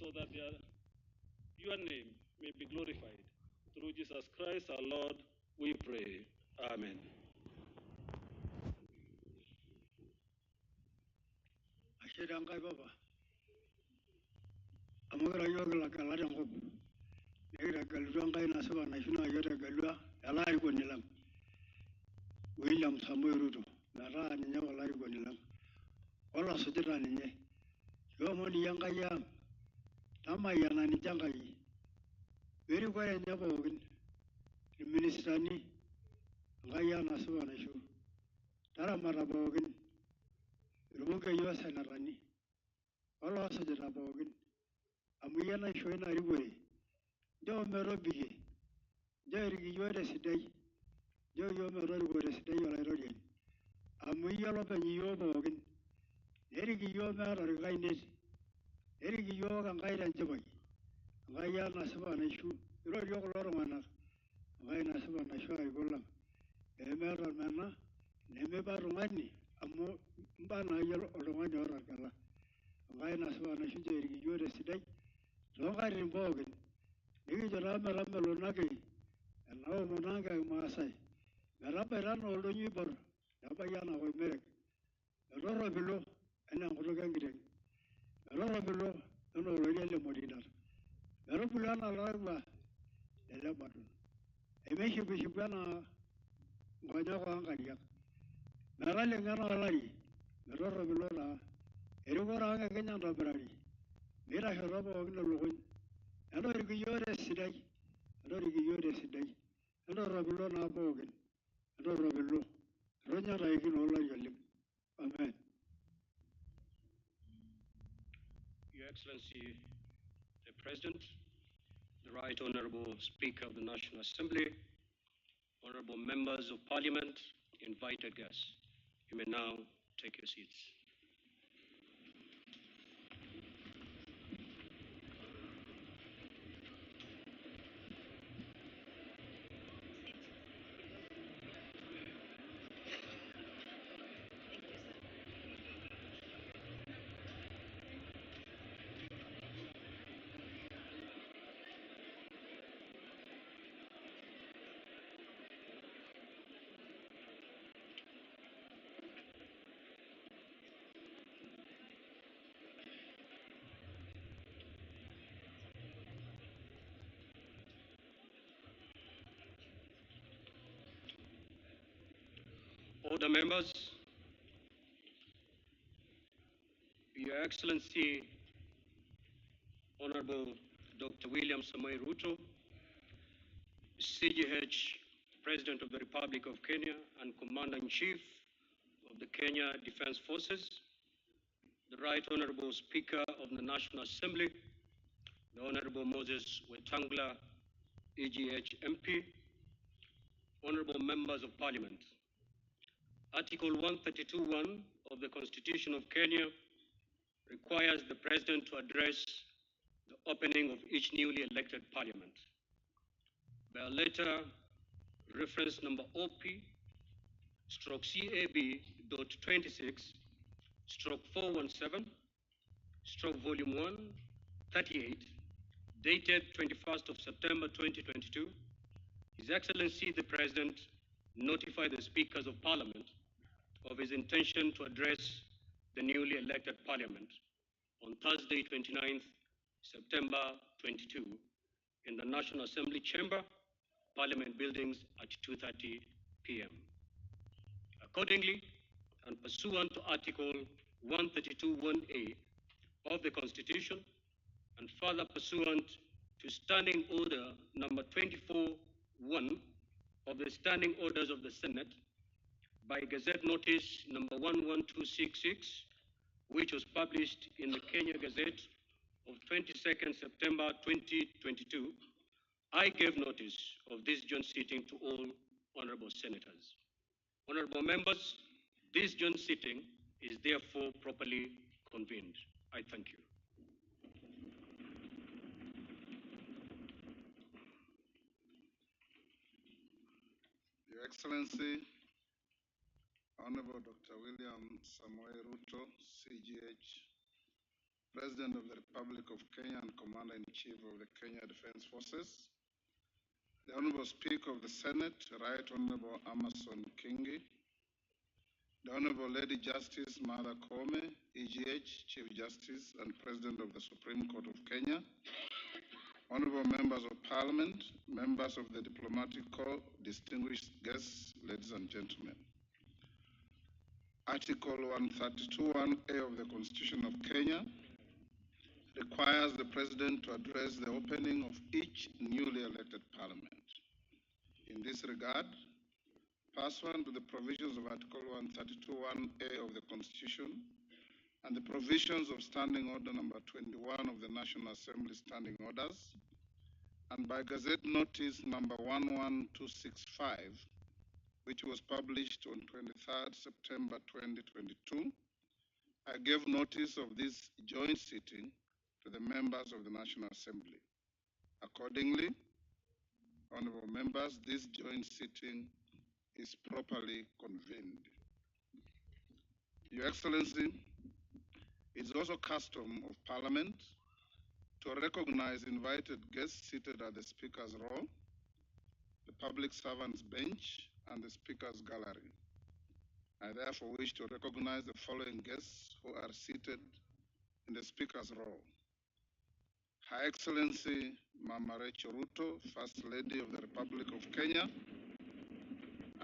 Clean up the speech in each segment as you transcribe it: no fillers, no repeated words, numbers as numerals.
so that your name may be glorified. Through Jesus Christ our Lord, we pray. Amen. Ashirangai baba. Amagara yoga kalari ngob. Negira galuangai nasaba nashuna yota galua. Alari konilang. William Samuel Ruto. Nara ninya alari konilang. Ola sujira ninya. Yomoni yangayam. Tama yana ni jangai. Very quiet never ogin. The minister ni. Ngaya nasaba nashu. Tara marabogin. Rubuka yuasa narani. Ola sujira bogin. Amuyana shoina rigore. Jo mero bige. Jo irigi yore sidai. Jo mero rigore sidai yola rodian. Amuyalo penyi yo bogin. Irigi yo mero rigainet. Irigi yo kangaira njabai. Ngaya nasaba nashu. Iro yo koloro mana. Ngaya nasaba nashu aygolam. Emero mana. Neme barungani. Amu mbana yalo orungani ora kala. Ngaya nasaba nashu jo irigi yore sidai. Longari bogin. Nigi jorama ramelo nagi. Now Monanga Masai. The Raparan or the Nibor, Napayana or Merek. The Rora below and I'm Rogangri. The Rora below and already Modina. The Ropulana Lava, the Labaton. A Mesha Bishopana Guanaga Angadiak. The Ralingana Lari, the Rora below, Erugoranga Kenyan Rabrari. Mira Haraba of the Logan. And I give you a sidai. I don't give you a sidai. And a Rabulona Bogan. Amen. Your Excellency, the President, the Right Honorable Speaker of the National Assembly, Honorable Members of Parliament, invited guests, you may now take your seats. Order, members. Your Excellency, Honorable Dr. William Samoei Ruto, CGH, President of the Republic of Kenya and Commander-in-Chief of the Kenya Defense Forces, the Right Honorable Speaker of the National Assembly, the Honorable Moses Wetangula, EGH MP, Honorable Members of Parliament. Article 132.1 of the Constitution of Kenya requires the President to address the opening of each newly elected Parliament. By a letter reference number OP/CAB.26/417/Volume 1, 38, dated 21st of September 2022, His Excellency the President notified the Speakers of Parliament of his intention to address the newly elected Parliament on Thursday, 29th September 22, in the National Assembly Chamber, Parliament Buildings at 2:30 p.m. Accordingly, and pursuant to Article 132.1a of the Constitution, and further pursuant to Standing Order number 24.1 of the Standing Orders of the Senate, by Gazette Notice number 11266, which was published in the Kenya Gazette of 22nd September 2022, I gave notice of this joint sitting to all honorable senators. Honorable members, this joint sitting is therefore properly convened. I thank you. Your Excellency, Honorable Dr. William Samoei Ruto, CGH, President of the Republic of Kenya and Commander-in-Chief of the Kenya Defense Forces, the Honorable Speaker of the Senate, Right Honorable Amason Kingi, the Honorable Lady Justice Martha Koome, EGH, Chief Justice and President of the Supreme Court of Kenya, Honorable Members of Parliament, members of the Diplomatic Corps, distinguished guests, ladies and gentlemen. Article 132(1)(a) of the Constitution of Kenya requires the President to address the opening of each newly elected Parliament. In this regard, pursuant to the provisions of Article 132(1)(a) of the Constitution and the provisions of Standing Order number 21 of the National Assembly Standing Orders, and by Gazette Notice number 11265, which was published on 23rd September 2022, I gave notice of this joint sitting to the members of the National Assembly. Accordingly, honorable members, this joint sitting is properly convened. Your Excellency, it is also custom of Parliament to recognize invited guests seated at the Speaker's row, the Public Servants' Bench, and the Speaker's Gallery. I therefore wish to recognize the following guests who are seated in the Speaker's row. Her Excellency Mama Rachel Ruto, First Lady of the Republic of Kenya,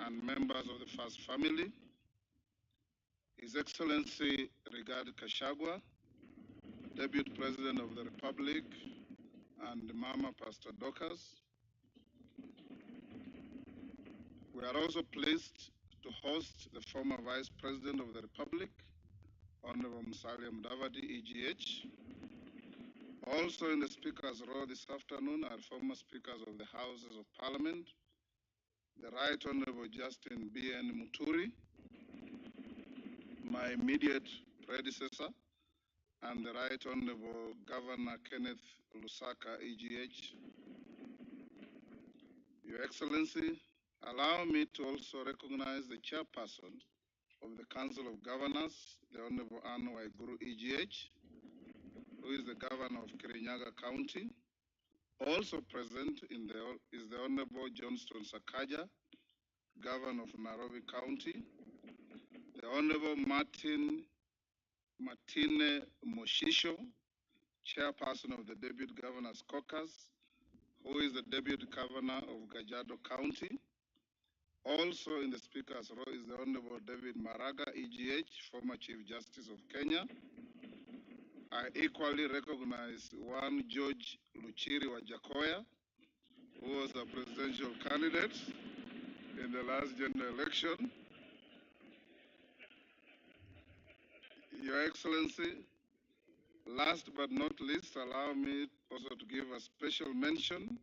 and members of the First Family. His Excellency Rigathi Gachagua, Deputy President of the Republic, and Mama Pastor Dorcas. We are also pleased to host the former Vice President of the Republic, Honorable Musalia Mudavadi, EGH. Also in the Speaker's row this afternoon are former Speakers of the Houses of Parliament, the Right Honorable Justin B.N. Muturi, my immediate predecessor, and the Right Honorable Governor Kenneth Lusaka, EGH. Your Excellency, allow me to also recognize the Chairperson of the Council of Governors, the Honorable Anne Waiguru, EGH, who is the Governor of Kirinyaga County. Also present is the Honorable Johnston Sakaja, Governor of Nairobi County, the Honorable Martine Moshisho, Chairperson of the Deputy Governor's Caucus, who is the Deputy Governor of Kajiado County. Also in the Speaker's row is the Honorable David Maraga, EGH, former Chief Justice of Kenya. I equally recognize one George Luchiri Wajakoya, who was the presidential candidate in the last general election. Your Excellency, last but not least, allow me also to give a special mention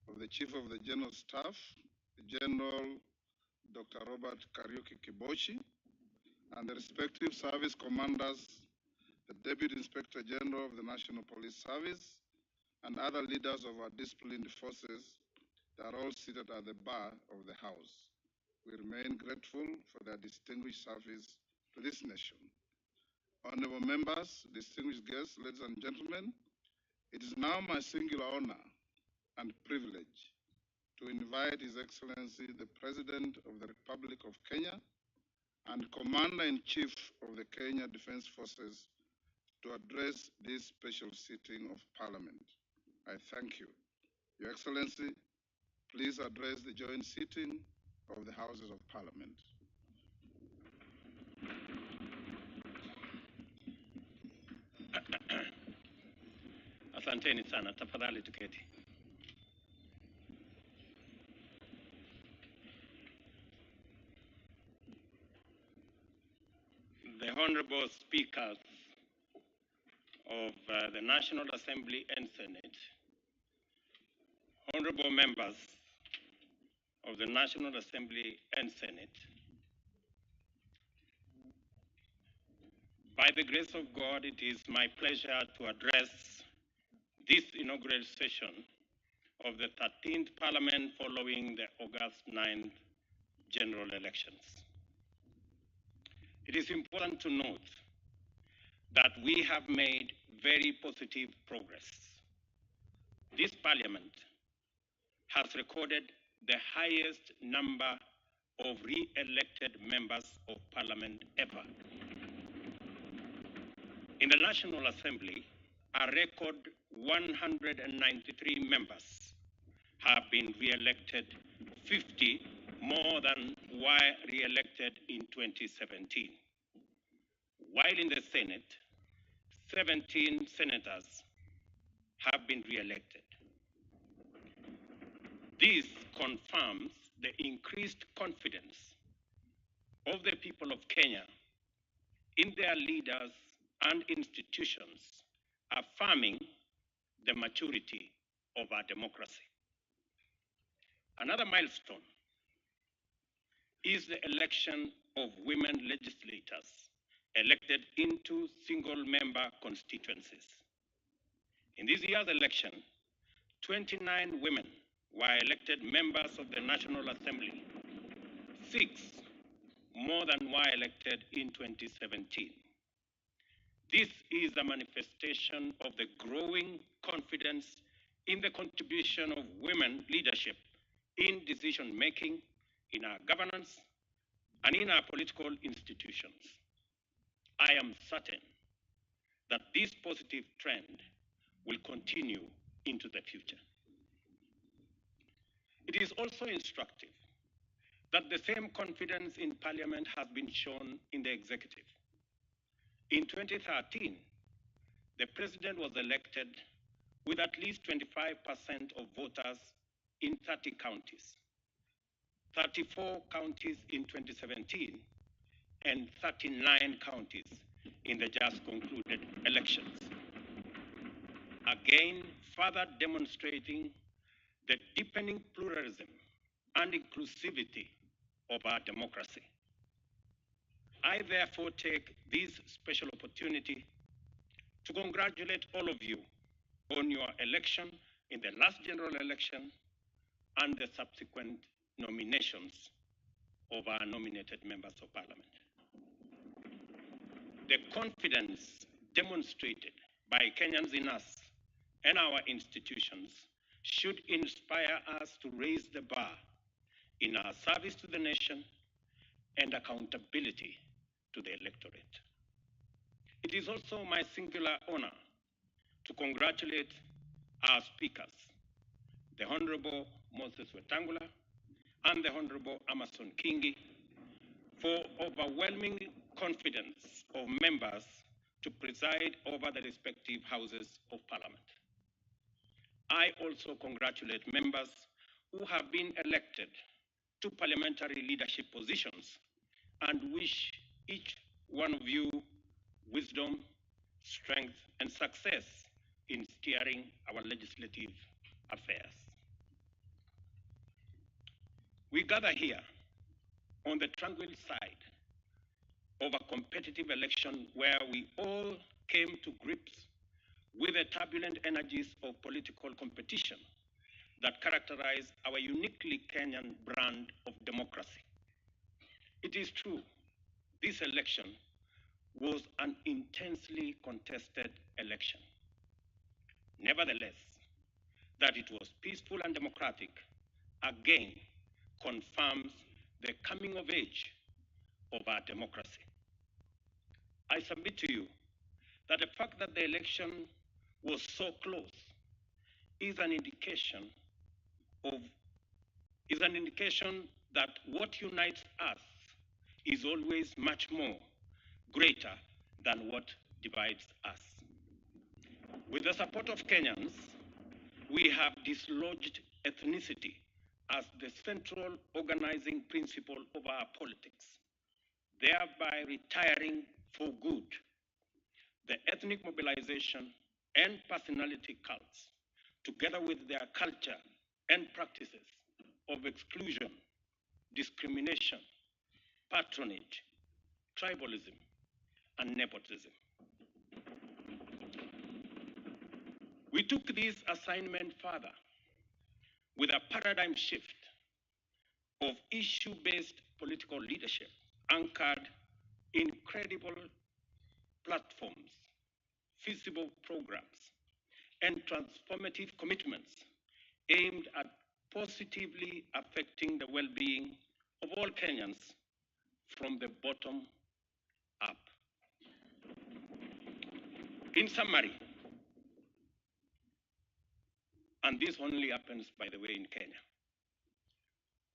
of the Chief of the General Staff, General Dr. Robert Kariuki Kibochi, and the respective service commanders, the Deputy Inspector General of the National Police Service, and other leaders of our disciplined forces that are all seated at the bar of the House. We remain grateful for their distinguished service to this nation. Honorable members, distinguished guests, ladies and gentlemen, it is now my singular honor and privilege to invite His Excellency, the President of the Republic of Kenya and Commander-in-Chief of the Kenya Defense Forces to address this special sitting of Parliament. I thank you. Your Excellency, please address the joint sitting of the Houses of Parliament. Asanteni sana, tafadhali tuketi. The Honorable Speakers of the National Assembly and Senate, Honorable Members of the National Assembly and Senate, by the grace of God, it is my pleasure to address this inaugural session of the 13th Parliament following the August 9th general elections. It is important to note that we have made very positive progress. This parliament has recorded the highest number of re-elected members of parliament ever. In the National Assembly, a record 193 members have been re-elected, 50 more than were re-elected in 2017. While in the Senate, 17 senators have been re-elected. This confirms the increased confidence of the people of Kenya in their leaders and institutions, affirming the maturity of our democracy. Another milestone is the election of women legislators elected into single-member constituencies. In this year's election, 29 women were elected members of the National Assembly, 6 more than were elected in 2017. This is a manifestation of the growing confidence in the contribution of women leadership in decision-making, in our governance, and in our political institutions. I am certain that this positive trend will continue into the future. It is also instructive that the same confidence in Parliament has been shown in the executive. In 2013, the President was elected with at least 25% of voters in 30 counties, 34 counties in 2017, and 39 counties in the just concluded elections. Again, further demonstrating the deepening pluralism and inclusivity of our democracy. I therefore take this special opportunity to congratulate all of you on your election in the last general election and the subsequent nominations of our nominated members of parliament. The confidence demonstrated by Kenyans in us and our institutions should inspire us to raise the bar in our service to the nation and accountability to the electorate. It is also my singular honor to congratulate our speakers, the Honorable Moses Wetangula and the Honorable Amason Kingi, for overwhelming confidence of members to preside over the respective houses of parliament. I also congratulate members who have been elected to parliamentary leadership positions and wish each one of you wisdom, strength, and success in steering our legislative affairs. We gather here on the tranquil side of a competitive election where we all came to grips with the turbulent energies of political competition that characterize our uniquely Kenyan brand of democracy. It is true, this election was an intensely contested election. Nevertheless, that it was peaceful and democratic again confirms the coming of age of our democracy. I submit to you that the fact that the election was so close is an indication that what unites us is always much more greater than what divides us. With the support of Kenyans, we have dislodged ethnicity as the central organizing principle of our politics, thereby retiring for good the ethnic mobilization and personality cults, together with their culture and practices of exclusion, discrimination, patronage, tribalism, and nepotism. We took this assignment further with a paradigm shift of issue-based political leadership anchored in credible platforms, feasible programs and transformative commitments aimed at positively affecting the well-being of all Kenyans from the bottom up. In summary, and this only happens, by the way, in Kenya,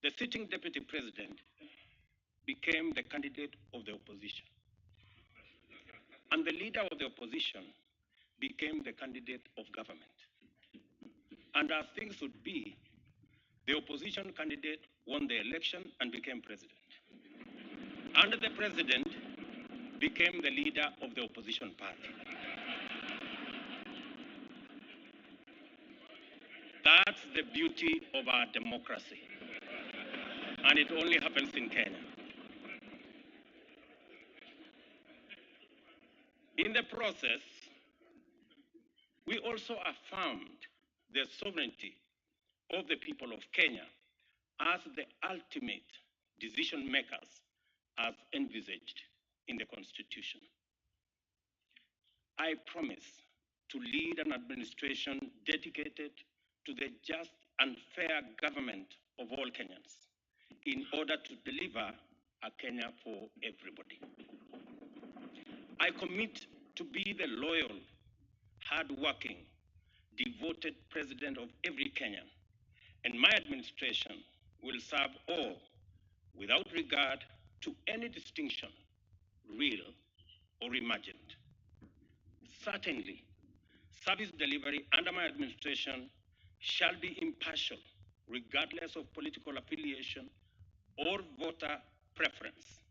the sitting deputy president became the candidate of the opposition, and the leader of the opposition became the candidate of government. And as things would be, the opposition candidate won the election and became president. And the president became the leader of the opposition party. That's the beauty of our democracy. And it only happens in Kenya. In the process, we also affirmed the sovereignty of the people of Kenya as the ultimate decision makers as envisaged in the Constitution. I promise to lead an administration dedicated to the just and fair government of all Kenyans in order to deliver a Kenya for everybody. I commit to be the loyal, hard-working, devoted president of every Kenyan, and my administration will serve all without regard to any distinction, real or imagined. Certainly, service delivery under my administration shall be impartial, regardless of political affiliation or voter preference.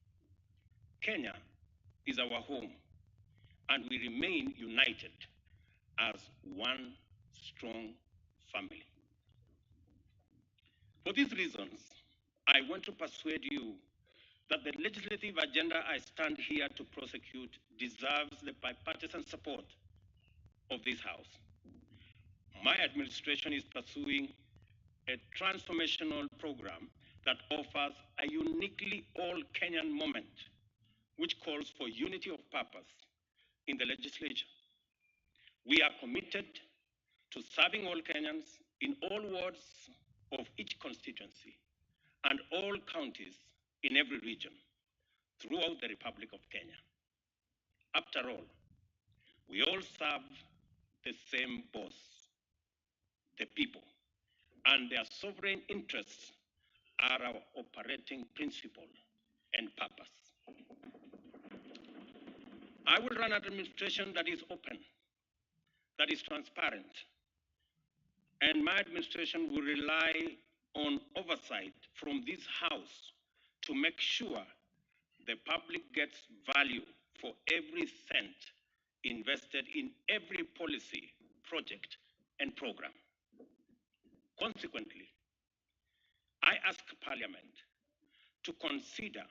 Kenya is our home, and we remain united as one strong family. For these reasons, I want to persuade you that the legislative agenda I stand here to prosecute deserves the bipartisan support of this House. My administration is pursuing a transformational program that offers a uniquely all-Kenyan moment, which calls for unity of purpose in the legislature. We are committed to serving all Kenyans in all wards of each constituency and all counties in every region throughout the Republic of Kenya. After all, we all serve the same boss, the people, and their sovereign interests are our operating principle and purpose. I will run an administration that is open, that is transparent, and my administration will rely on oversight from this House to make sure the public gets value for every cent invested in every policy, project, and program. Consequently, I ask Parliament to consider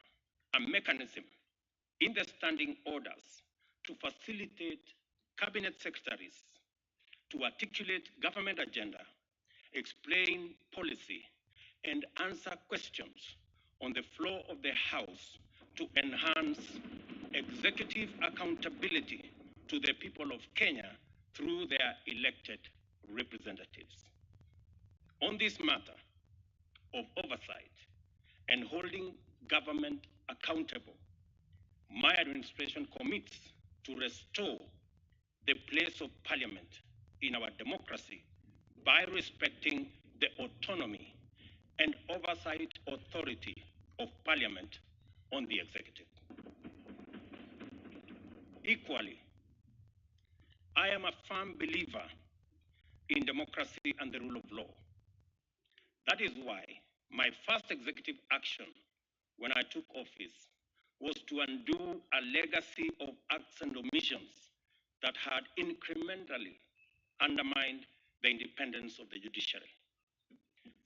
a mechanism in the standing orders to facilitate cabinet secretaries to articulate government agenda, explain policy, and answer questions on the floor of the House to enhance executive accountability to the people of Kenya through their elected representatives. On this matter of oversight and holding government accountable, my administration commits to restore the place of Parliament in our democracy by respecting the autonomy and oversight authority of Parliament on the executive. Equally, I am a firm believer in democracy and the rule of law. That is why my first executive action when I took office was to undo a legacy of acts and omissions that had incrementally undermined the independence of the judiciary.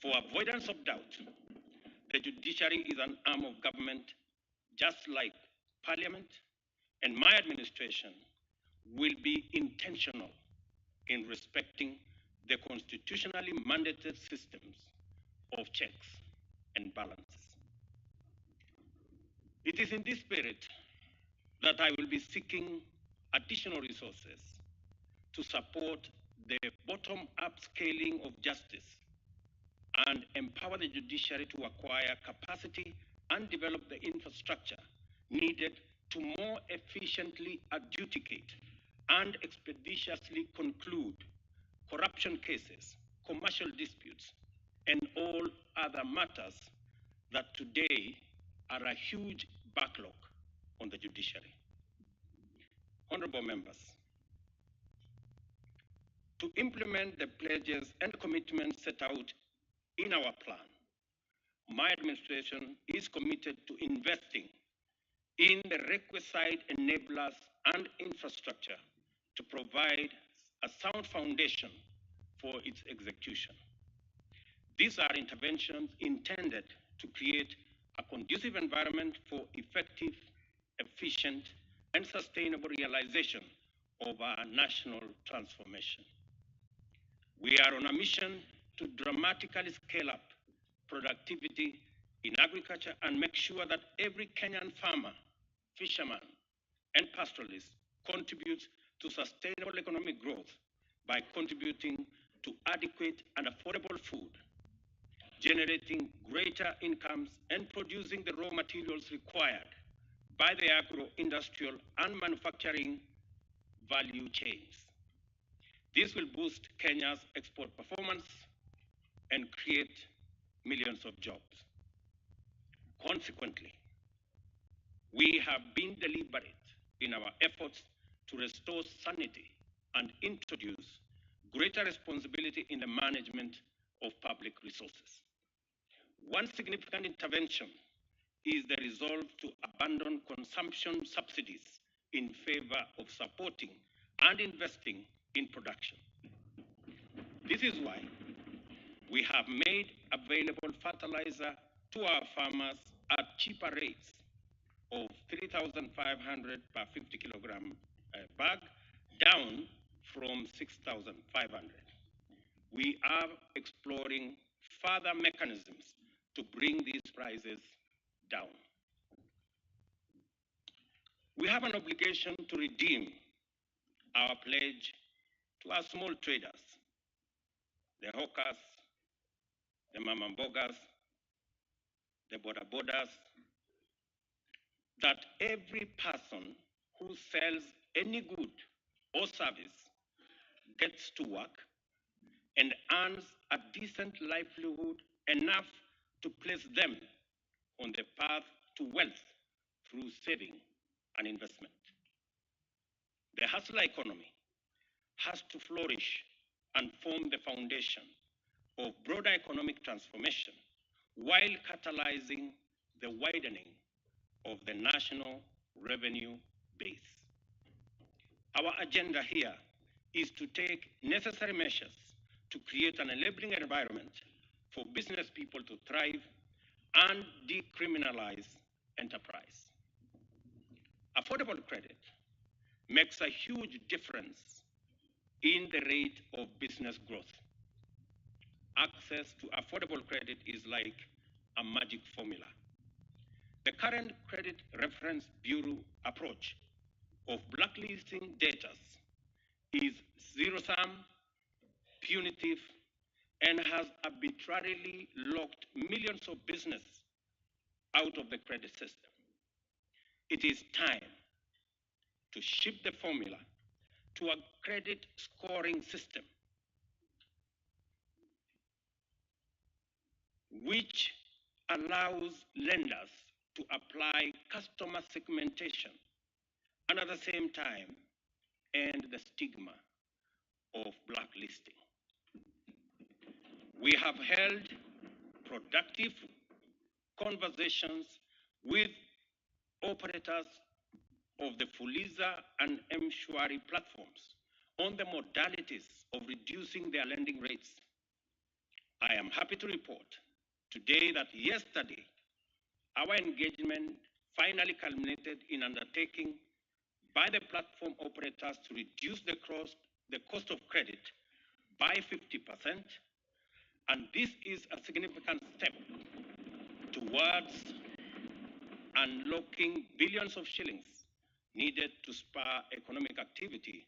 For avoidance of doubt, the judiciary is an arm of government just like Parliament, and my administration will be intentional in respecting the constitutionally mandated systems of checks and balances. It is in this spirit that I will be seeking additional resources to support the bottom-up scaling of justice and empower the judiciary to acquire capacity and develop the infrastructure needed to more efficiently adjudicate and expeditiously conclude corruption cases, commercial disputes, and all other matters that today are a huge backlog on the judiciary. Honorable members, to implement the pledges and commitments set out in our plan, my administration is committed to investing in the requisite enablers and infrastructure to provide a sound foundation for its execution. These are interventions intended to create a conducive environment for effective, efficient, and sustainable realization of our national transformation. We are on a mission to dramatically scale up productivity in agriculture and make sure that every Kenyan farmer, fisherman, and pastoralist contributes to sustainable economic growth by contributing to adequate and affordable food, generating greater incomes, and producing the raw materials required by the agro-industrial and manufacturing value chains. This will boost Kenya's export performance and create millions of jobs. Consequently, we have been deliberate in our efforts to restore sanity and introduce greater responsibility in the management of public resources. One significant intervention is the resolve to abandon consumption subsidies in favor of supporting and investing in production. This is why we have made available fertilizer to our farmers at cheaper rates of 3,500 per 50 kilogram bag, down from 6,500. We are exploring further mechanisms to bring these prices down. We have an obligation to redeem our pledge to our small traders, the hawkers, the mamambogas, the bodabodas, that every person who sells any good or service gets to work and earns a decent livelihood enough to place them on the path to wealth through saving and investment. The hustler economy has to flourish and form the foundation of broader economic transformation while catalyzing the widening of the national revenue base. Our agenda here is to take necessary measures to create an enabling environment for business people to thrive and decriminalize enterprise. Affordable credit makes a huge difference in the rate of business growth. Access to affordable credit is like a magic formula. The current Credit Reference Bureau approach of blacklisting debtors is zero-sum, punitive, and has arbitrarily locked millions of businesses out of the credit system. It is time to shift the formula to a credit scoring system which allows lenders to apply customer segmentation and at the same time end the stigma of blacklisting. We have held productive conversations with operators of the Fuliza and M-Shwari platforms on the modalities of reducing their lending rates. I am happy to report today that yesterday, our engagement finally culminated in undertaking by the platform operators to reduce the cost of credit by 50%, and this is a significant step towards unlocking billions of shillings needed to spur economic activity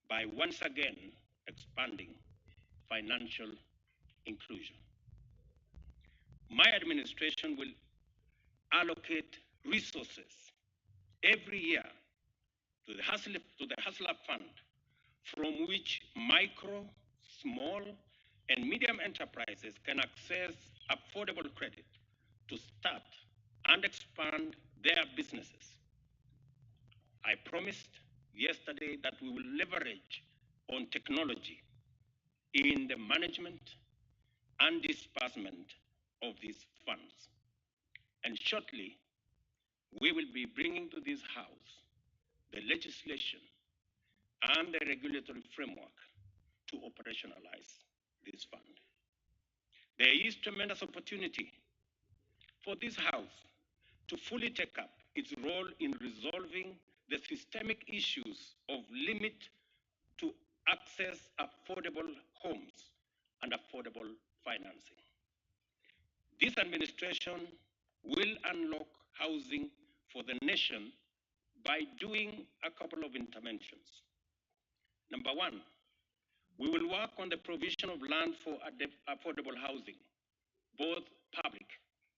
by once again expanding financial inclusion. My administration will allocate resources every year to the Hustler Fund, from which micro, small, and medium enterprises can access affordable credit to start and expand their businesses. I promised yesterday that we will leverage on technology in the management and disbursement of these funds. And shortly, we will be bringing to this House the legislation and the regulatory framework to operationalize this fund. There is tremendous opportunity for this House to fully take up its role in resolving the systemic issues of limit to access affordable homes and affordable financing. This administration will unlock housing for the nation by doing a couple of interventions. Number one, we will work on the provision of land for affordable housing, both public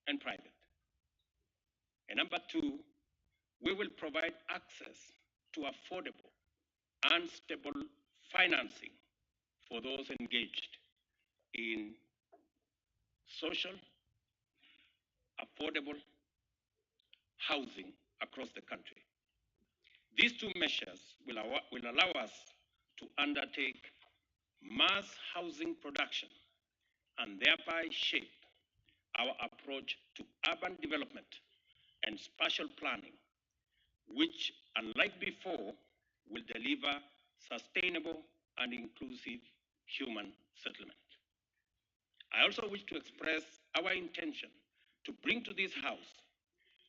and private. And number two, we will provide access to affordable and stable financing for those engaged in social, affordable housing across the country. These two measures will allow us to undertake mass housing production and thereby shape our approach to urban development and spatial planning, which, unlike before, will deliver sustainable and inclusive human settlement. I also wish to express our intention to bring to this House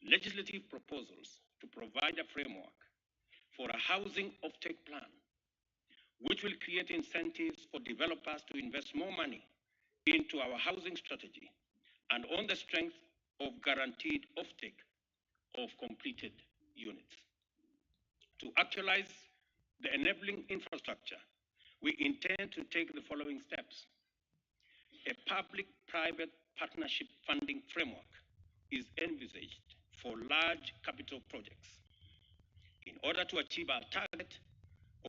legislative proposals to provide a framework for a housing offtake plan, which will create incentives for developers to invest more money into our housing strategy and on the strength of guaranteed offtake of completed units. To actualize the enabling infrastructure, we intend to take the following steps. A public-private partnership funding framework is envisaged for large capital projects. In order to achieve our target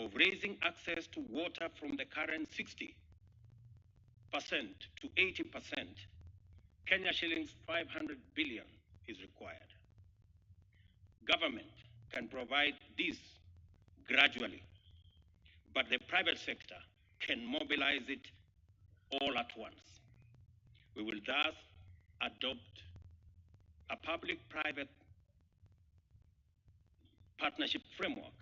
of raising access to water from the current 60% to 80%, Kenya shillings 500 billion is required. Government can provide this gradually, but the private sector can mobilize it all at once. We will thus adopt a public-private partnership framework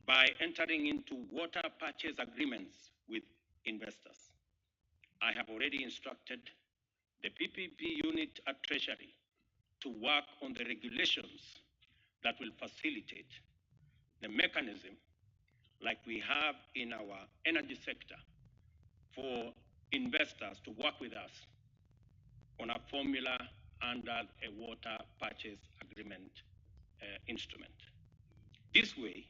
by entering into water purchase agreements with investors. I have already instructed the PPP unit at Treasury to work on the regulations that will facilitate the mechanism like we have in our energy sector for investors to work with us on a formula under a water purchase agreement instrument. This way,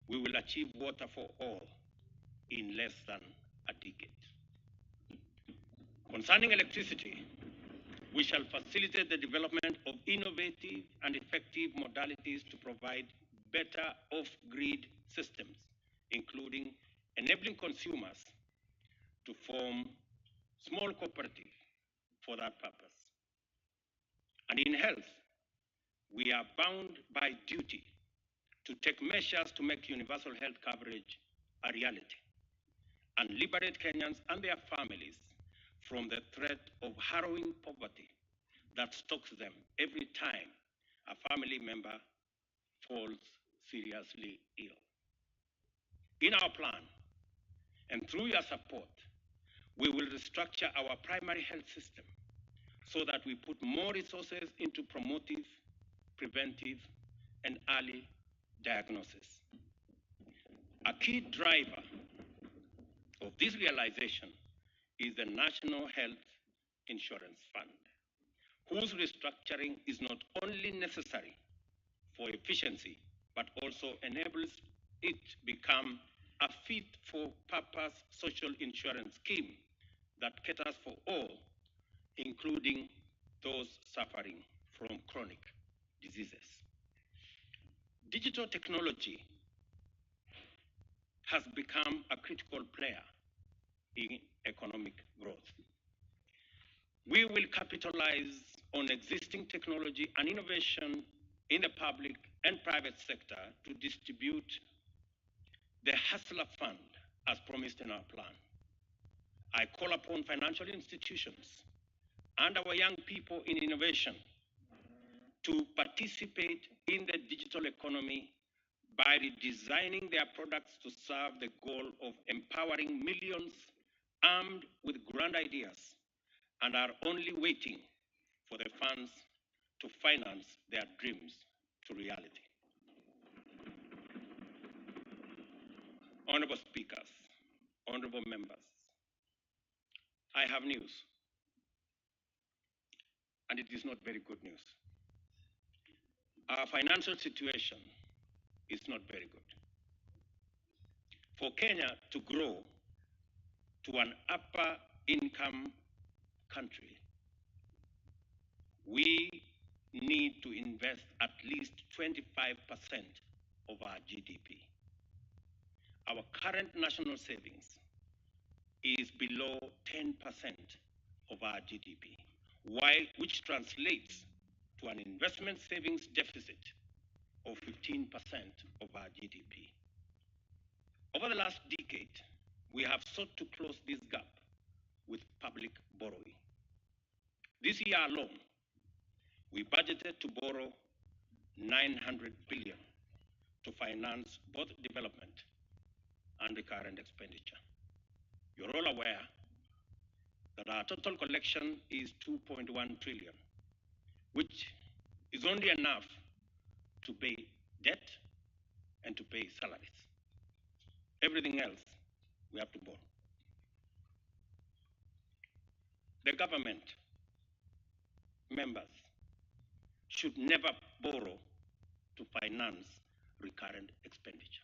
we will achieve water for all in less than a decade. Concerning electricity, we shall facilitate the development of innovative and effective modalities to provide better off-grid systems, including enabling consumers to form small cooperatives for that purpose. And in health, we are bound by duty to take measures to make universal health coverage a reality and liberate Kenyans and their families from the threat of harrowing poverty that stalks them every time a family member falls seriously ill. In our plan, and through your support, we will restructure our primary health system so that we put more resources into promotive, preventive, and early diagnosis. A key driver of this realization is the National Health Insurance Fund, whose restructuring is not only necessary for efficiency, but also enables it to become a fit-for-purpose social insurance scheme that caters for all, including those suffering from chronic diseases. Digital technology has become a critical player in economic growth. We will capitalize on existing technology and innovation in the public and private sector to distribute the Hustler Fund as promised in our plan. I call upon financial institutions and our young people in innovation to participate in the digital economy by redesigning their products to serve the goal of empowering millions armed with grand ideas and are only waiting for the funds to finance their dreams to reality. Honorable speakers, honorable members, I have news, and it is not very good news. Our financial situation is not very good. For Kenya to grow to an upper income country, we need to invest at least 25% of our GDP. Our current national savings is below 10% of our GDP, which translates to an investment savings deficit of 15% of our GDP. Over the last decade, we have sought to close this gap with public borrowing. This year alone, we budgeted to borrow 900 billion to finance both development and recurrent expenditure. You're all aware that our total collection is 2.1 trillion, which is only enough to pay debt and to pay salaries. Everything else, we have to borrow. The government members should never borrow to finance recurrent expenditure.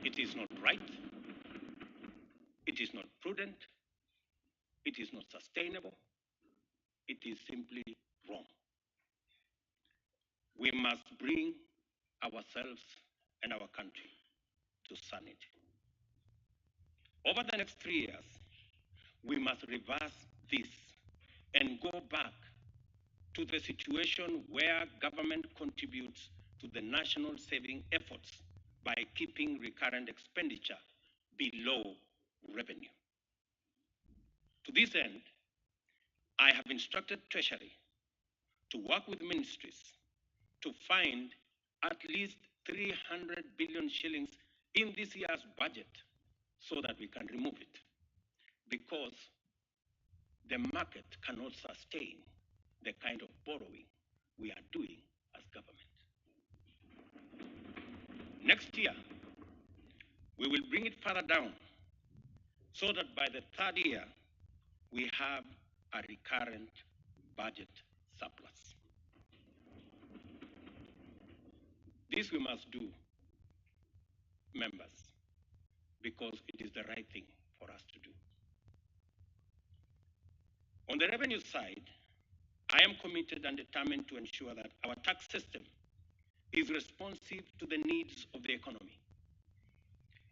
It is not right, it is not prudent, it is not sustainable, it is simply wrong. We must bring ourselves and our country to sanity. Over the next 3 years, we must reverse this and go back to the situation where government contributes to the national saving efforts by keeping recurrent expenditure below revenue. To this end, I have instructed Treasury to work with ministries to find at least 300 billion shillings in this year's budget so that we can remove it, because the market cannot sustain the kind of borrowing we are doing as government. Next year, we will bring it further down so that by the third year, we have a recurrent budget surplus. This we must do, members, because it is the right thing for us to do. On the revenue side, I am committed and determined to ensure that our tax system is responsive to the needs of the economy.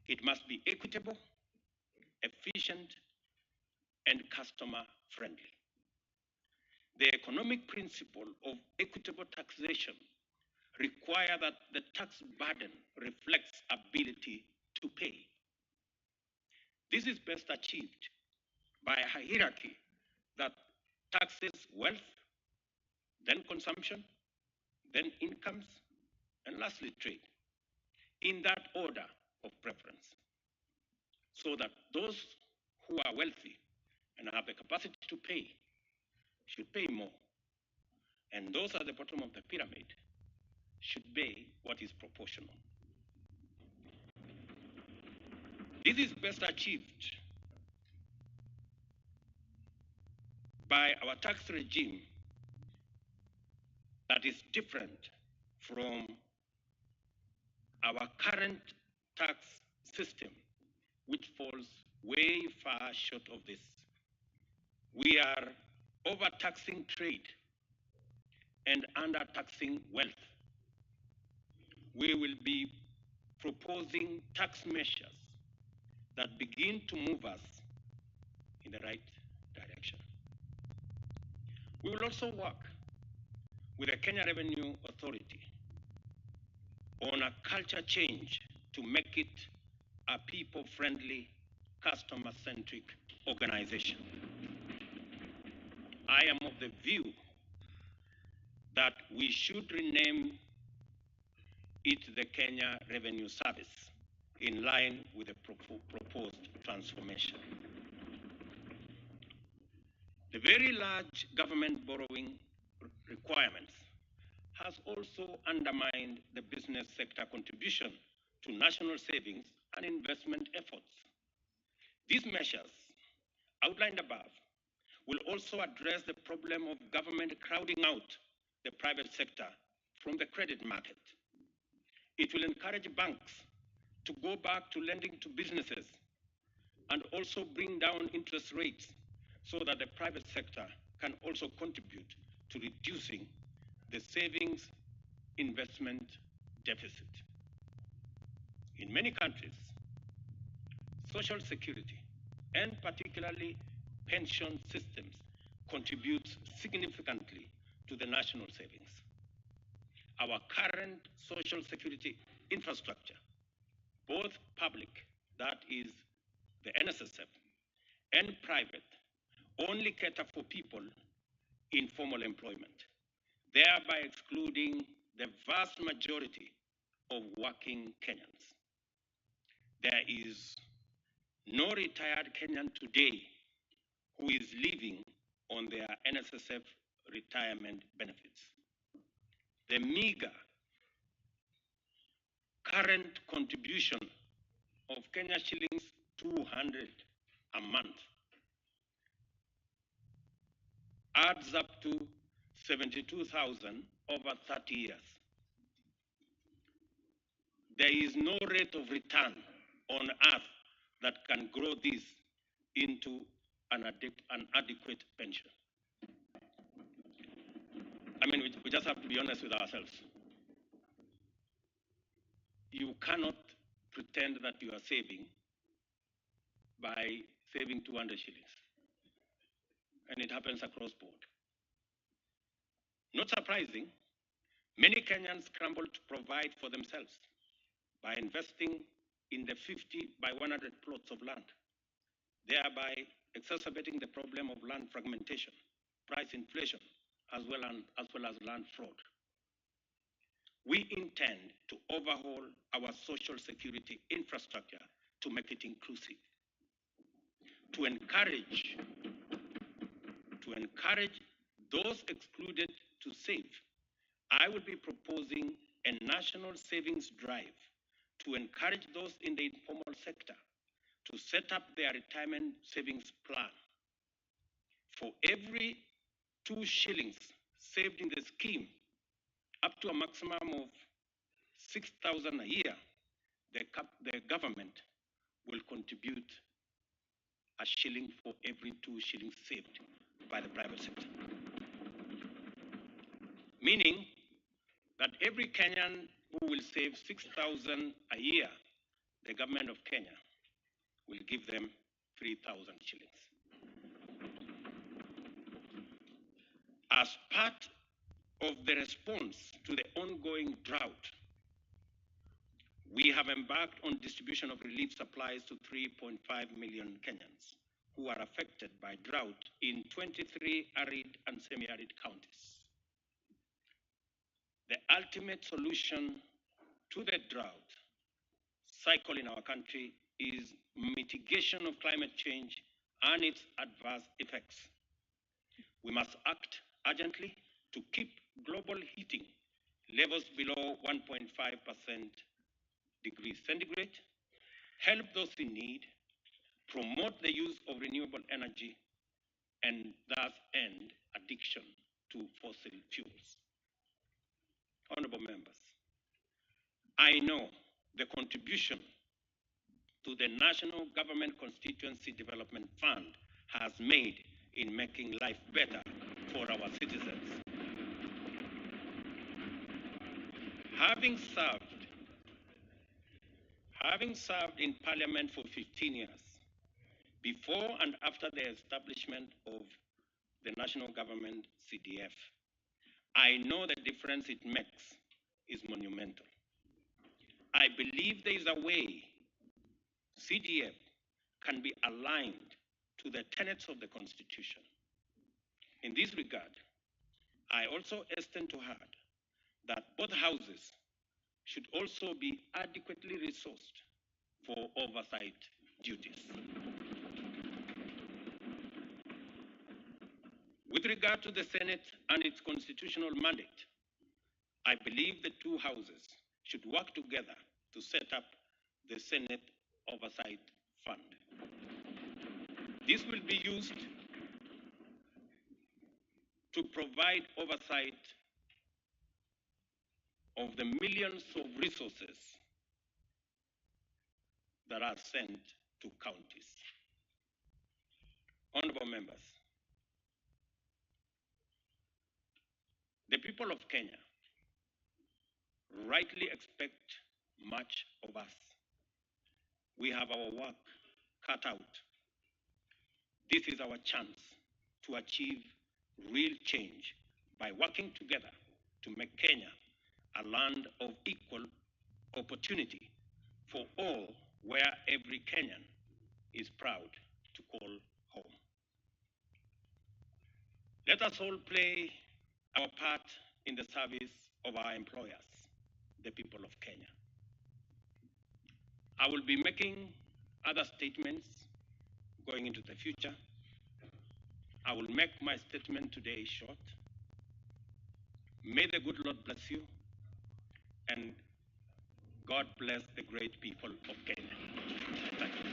It must be equitable, efficient, and customer-friendly. The economic principle of equitable taxation requires that the tax burden reflects ability to pay. This is best achieved by a hierarchy that taxes wealth, then consumption, then incomes, and lastly trade, in that order of preference, so that those who are wealthy and have the capacity to pay should pay more, and those at the bottom of the pyramid should pay what is proportional. This is best achieved by our tax regime that is different from our current tax system, which falls way far short of this. We are overtaxing trade and undertaxing wealth. We will be proposing tax measures that begin to move us in the right direction. We will also work with the Kenya Revenue Authority on a culture change to make it a people-friendly, customer-centric organization. I am of the view that we should rename it the Kenya Revenue Service in line with the proposed transformation. The very large government borrowing requirements has also undermined the business sector contribution to national savings and investment efforts. These measures outlined above will also address the problem of government crowding out the private sector from the credit market. It will encourage banks to go back to lending to businesses and also bring down interest rates so that the private sector can also contribute to reducing the savings investment deficit. In many countries, social security and particularly pension systems contribute significantly to the national savings. Our current social security infrastructure, both public, that is the NSSF, and private, only cater for people in formal employment, thereby excluding the vast majority of working Kenyans. There is no retired Kenyan today who is living on their NSSF retirement benefits. The meager current contribution of Kenya shillings 200 a month adds up to 72,000 over 30 years. There is no rate of return on earth that can grow this into an adequate pension. I mean, we just have to be honest with ourselves. You cannot pretend that you are saving by saving 200 shillings. And it happens across board. Not surprising, many Kenyans scramble to provide for themselves by investing in the 50 by 100 plots of land, thereby exacerbating the problem of land fragmentation, price inflation, as well as land fraud. We intend to overhaul our social security infrastructure to make it inclusive, to encourage those excluded to save. I will be proposing a national savings drive to encourage those in the informal sector to set up their retirement savings plan. For every 2 shillings saved in the scheme, up to a maximum of 6,000 a year, the government will contribute a shilling for every 2 shillings saved by the private sector. Meaning that every Kenyan who will save 6,000 a year, the government of Kenya will give them 3,000 shillings. As part of the response to the ongoing drought, we have embarked on distribution of relief supplies to 3.5 million Kenyans who are affected by drought in 23 arid and semi-arid counties. The ultimate solution to the drought cycle in our country is mitigation of climate change and its adverse effects. We must act urgently to keep global heating levels below 1.5% degrees centigrade, help those in need, promote the use of renewable energy, and thus end addiction to fossil fuels. Honorable members, I know the contribution to the National Government Constituency Development Fund has made in making life better for our citizens. Having served in Parliament for 15 years, before and after the establishment of the National Government CDF, I know the difference it makes is monumental. I believe there is a way CDF can be aligned to the tenets of the Constitution. In this regard, I also hasten to add that both houses should also be adequately resourced for oversight duties. With regard to the Senate and its constitutional mandate, I believe the two houses should work together to set up the Senate Oversight Fund. This will be used to provide oversight of the millions of resources that are sent to counties. Honorable members, the people of Kenya rightly expect much of us. We have our work cut out. This is our chance to achieve real change by working together to make Kenya a land of equal opportunity for all, where every Kenyan is proud to call home. Let us all play our part in the service of our employers, the people of Kenya. I will be making other statements going into the future. I will make my statement today short. May the good Lord bless you, and God bless the great people of Kenya. Thank you.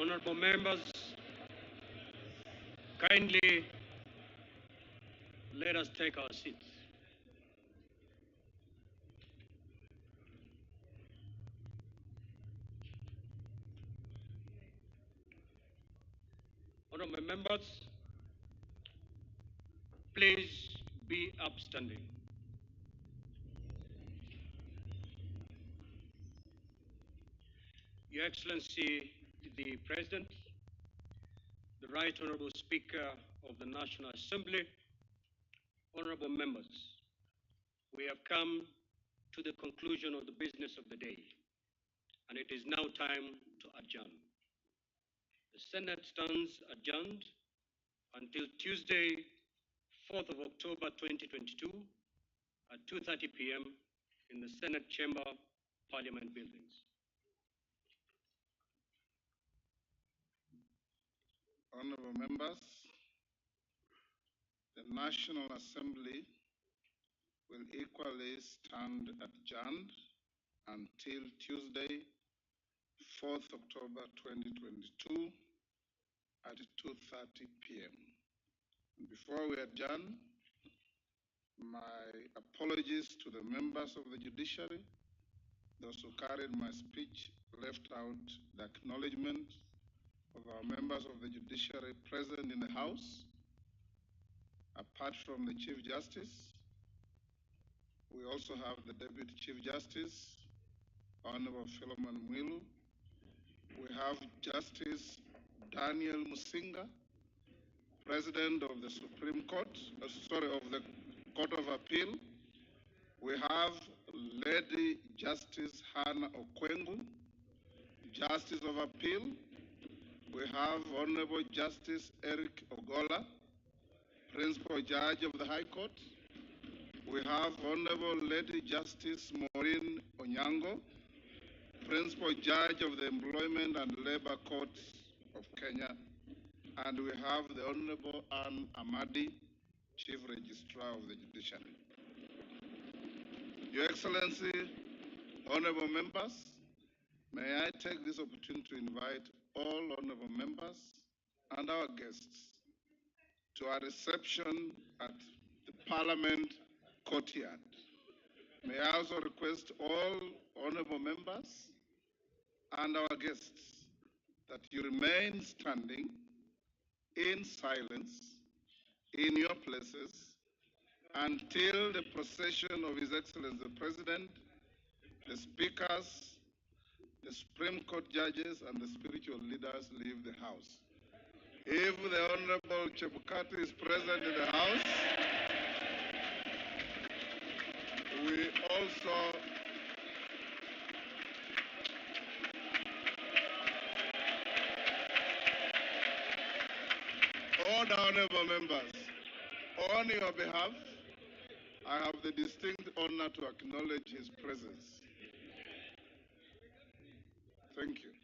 Honorable members, kindly let us take our seats. Honorable members, please be upstanding. Your Excellency, the President, the Right Honorable Speaker of the National Assembly, honorable members, we have come to the conclusion of the business of the day, and it is now time to adjourn. The Senate stands adjourned until Tuesday, 4th of October 2022 at 2:30 p.m. in the Senate Chamber, Parliament Buildings. Honorable members, the National Assembly will equally stand adjourned until Tuesday, 4th October 2022 at 2:30 p.m. Before we adjourn, my apologies to the members of the judiciary, those who carried my speech, left out the acknowledgement of our members of the judiciary present in the House. Apart from the Chief Justice, we also have the Deputy Chief Justice, Honorable Philemon Mwilu. We have Justice Daniel Musinga, President of the Supreme Court, of the Court of Appeal. We have Lady Justice Hannah Okwengu, Justice of Appeal. We have Honorable Justice Eric Ogola, Principal Judge of the High Court. We have Honorable Lady Justice Maureen Onyango, Principal Judge of the Employment and Labor Courts of Kenya. And we have the Honorable Anne Amadi, Chief Registrar of the Judiciary. Your Excellency, honorable members, may I take this opportunity to invite all honorable members and our guests to our reception at the Parliament courtyard. May I also request all honorable members and our guests that you remain standing in silence in your places until the procession of His Excellency the President, the speakers, the Supreme Court judges, and the spiritual leaders leave the House. If the Honorable Chebukati is present in the House, we also all the honorable members, on your behalf, I have the distinct honor to acknowledge his presence. Thank you.